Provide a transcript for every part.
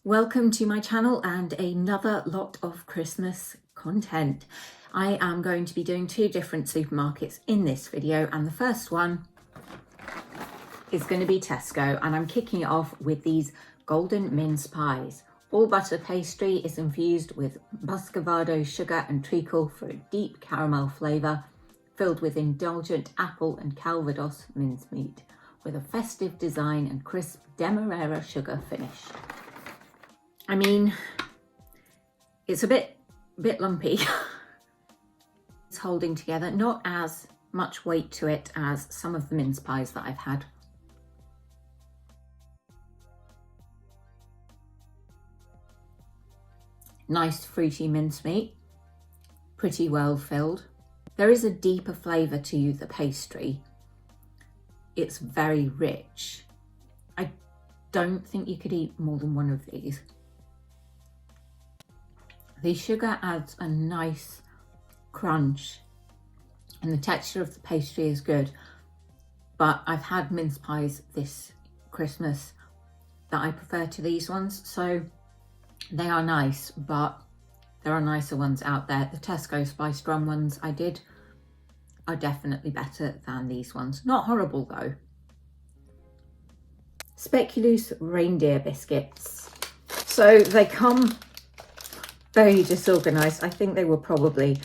Welcome to my channel and another lot of Christmas content. I am going to be doing two different supermarkets in this video, and the first one is going to be Tesco, and I'm kicking it off with these golden mince pies. All butter pastry is infused with muscovado, sugar and treacle for a deep caramel flavour, filled with indulgent apple and calvados mincemeat, with a festive design and crisp demerara sugar finish. I mean, it's a bit lumpy. It's holding together, not as much weight to it as some of the mince pies that I've had. Nice fruity mincemeat, pretty well filled. There is a deeper flavour to the pastry. It's very rich. I don't think you could eat more than one of these. The sugar adds a nice crunch and the texture of the pastry is good, but I've had mince pies this Christmas that I prefer to these ones, so they are nice, but there are nicer ones out there. The Tesco spiced rum ones I did are definitely better than these ones. Not horrible though. Speculo's Reindeer biscuits. So they come very disorganized. I think they were probably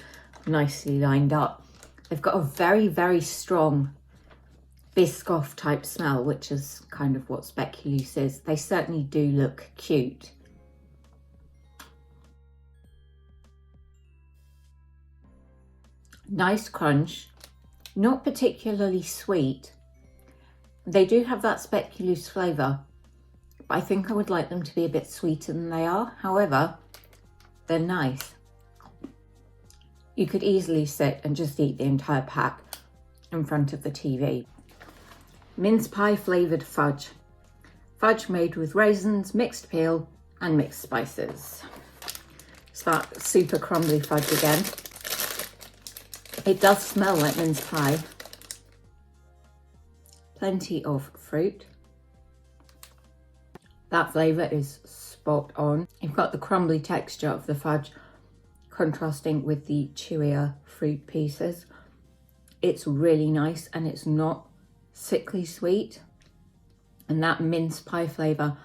nicely lined up. They've got a very strong Biscoff type smell, which is kind of what Speculo's is. They certainly do look cute. Nice crunch, not particularly sweet. They do have that Speculo's flavour, but I think I would like them to be a bit sweeter than they are. However, they're nice. You could easily sit and just eat the entire pack in front of the TV. Mince pie flavoured fudge. Fudge made with raisins, mixed peel and mixed spices. It's that super crumbly fudge again. It does smell like mince pie. Plenty of fruit. That flavour is spot on. You've got the crumbly texture of the fudge contrasting with the chewier fruit pieces. It's really nice and it's not sickly sweet. And that mince pie flavour,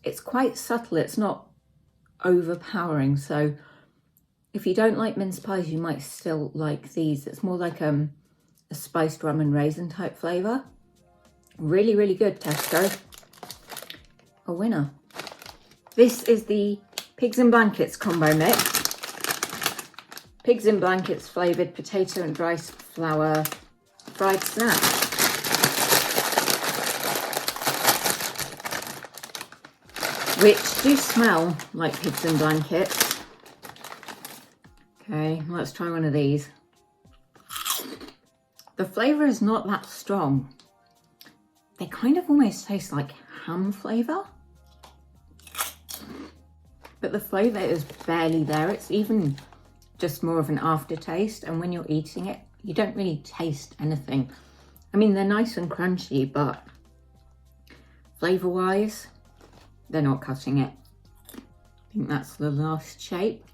it's quite subtle, it's not overpowering. So if you don't like mince pies, you might still like these. It's more like a spiced rum and raisin type flavour. Really good, Tesco. A winner. This is the Pigs in Blankets combo mix. Pigs in Blankets flavoured potato and rice flour fried snack. Which do smell like Pigs in Blankets. Okay, let's try one of these. The flavour is not that strong. They kind of almost taste like ham flavour. But the flavour is barely there. It's even just more of an aftertaste. And when you're eating it, you don't really taste anything. I mean, they're nice and crunchy, but flavour-wise, they're not cutting it. I think that's the last shape.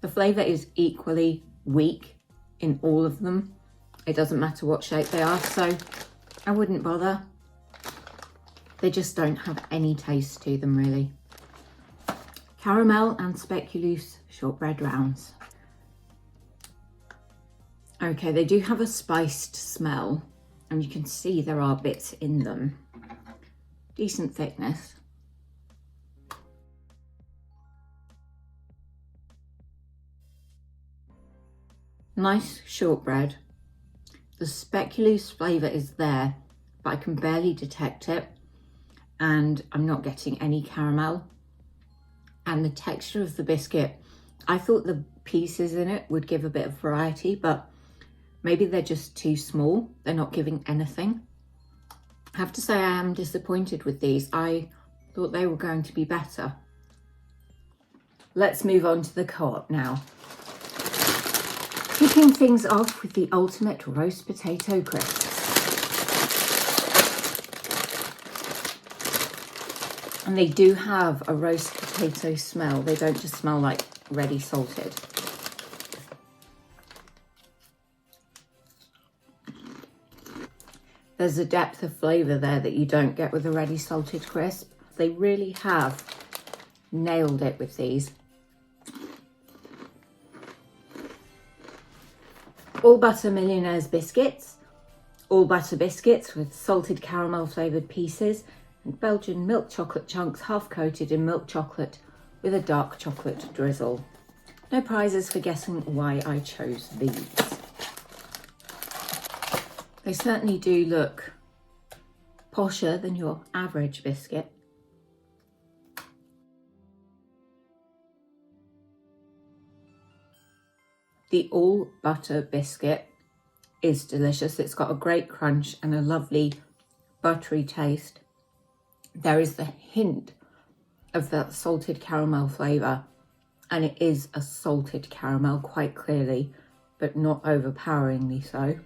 The flavour is equally weak in all of them. It doesn't matter what shape they are, so I wouldn't bother. They just don't have any taste to them, really. Caramel and Speculoos shortbread rounds. Okay, they do have a spiced smell, and you can see there are bits in them. Decent thickness. Nice shortbread. The Speculoos flavour is there, but I can barely detect it. And I'm not getting any caramel. And the texture of the biscuit, I thought the pieces in it would give a bit of variety, but maybe they're just too small. They're not giving anything. I have to say I am disappointed with these. I thought they were going to be better. Let's move on to the co-op now. Kicking things off with the ultimate roast potato crisps. And they do have a roast potato smell. They don't just smell like ready salted. There's a depth of flavour there that you don't get with a ready salted crisp. They really have nailed it with these. All butter millionaires biscuits. All butter biscuits with salted caramel flavoured pieces and Belgian milk chocolate chunks half coated in milk chocolate with a dark chocolate drizzle. No prizes for guessing why I chose these. They certainly do look posher than your average biscuit. The all butter biscuit is delicious. It's got a great crunch and a lovely buttery taste. There is the hint of that salted caramel flavour, and it is a salted caramel quite clearly, but not overpoweringly so.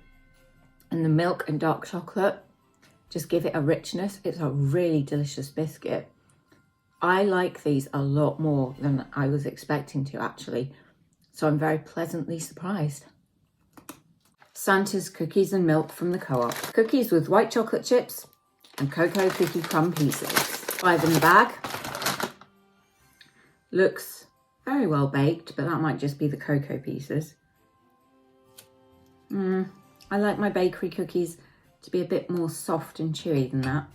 And the milk and dark chocolate just give it a richness. It's a really delicious biscuit. I like these a lot more than I was expecting to actually, so I'm very pleasantly surprised. Santa's cookies and milk from the Co-op. Cookies with white chocolate chips and cocoa cookie crumb pieces. 5 in the bag. Looks very well baked, but that might just be the cocoa pieces. I like my bakery cookies to be a bit more soft and chewy than that.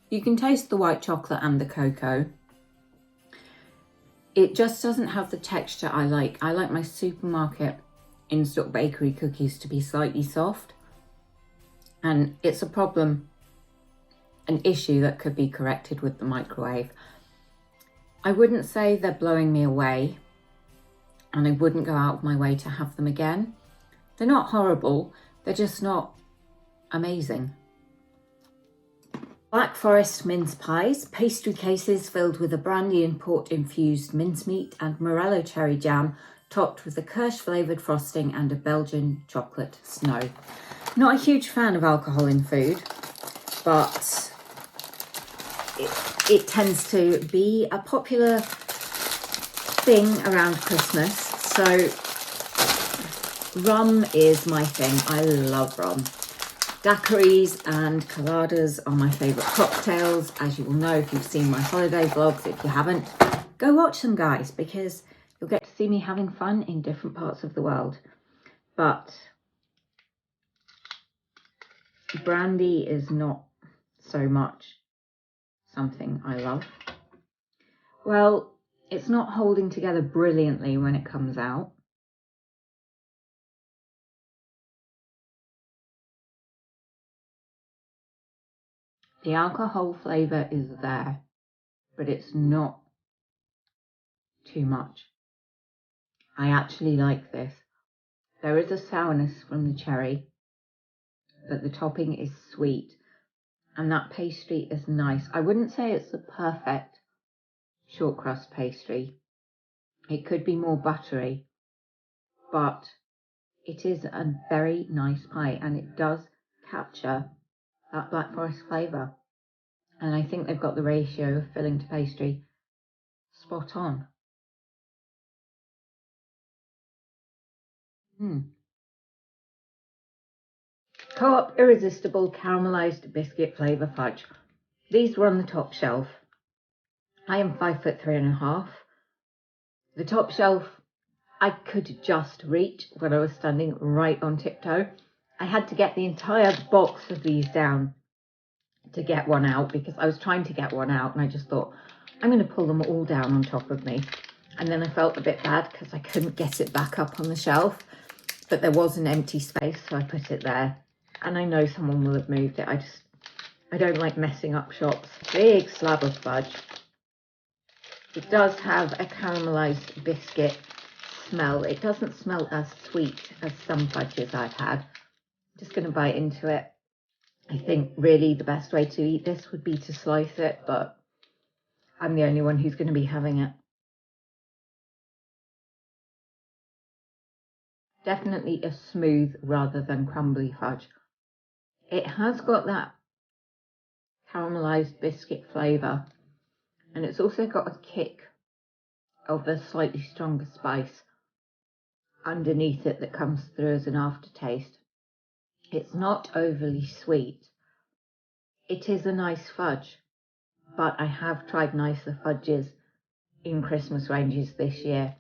You can taste the white chocolate and the cocoa. It just doesn't have the texture I like. I like my supermarket in-stock bakery cookies to be slightly soft. And it's a problem, an issue that could be corrected with the microwave. I wouldn't say they're blowing me away, and I wouldn't go out of my way to have them again. They're not horrible, they're just not amazing. Black Forest mince pies, pastry cases filled with a brandy and port infused mincemeat and morello cherry jam, topped with a kirsch flavoured frosting and a Belgian chocolate snow. Not a huge fan of alcohol in food, but it tends to be a popular thing around Christmas. So rum is my thing. I love rum. Daiquiris and coladas are my favourite cocktails, as you will know if you've seen my holiday vlogs. If you haven't, go watch them, guys, because you'll get to see me having fun in different parts of the world. But brandy is not so much something I love. Well, it's not holding together brilliantly when it comes out. The alcohol flavour is there, but it's not too much. I actually like this. There is a sourness from the cherry, but the topping is sweet, and that pastry is nice. I wouldn't say it's the perfect short crust pastry. It could be more buttery, but it is a very nice pie, and it does capture that Black Forest flavour. And I think they've got the ratio of filling to pastry spot on. Co-op Irresistible Caramelised Biscuit Flavour Fudge. These were on the top shelf. I am 5'3½". The top shelf I could just reach when I was standing right on tiptoe. I had to get the entire box of these down to get one out, because I was trying to get one out and I just thought, I'm going to pull them all down on top of me. And then I felt a bit bad because I couldn't get it back up on the shelf, but there was an empty space, so I put it there. And I know someone will have moved it. I don't like messing up shops. Big slab of fudge. It does have a caramelised biscuit smell. It doesn't smell as sweet as some fudges I've had. I'm just going to bite into it. I think really the best way to eat this would be to slice it, but I'm the only one who's going to be having it. Definitely a smooth rather than crumbly fudge. It has got that caramelised biscuit flavour, and it's also got a kick of a slightly stronger spice underneath it that comes through as an aftertaste. It's not overly sweet. It is a nice fudge, but I have tried nicer fudges in Christmas ranges this year,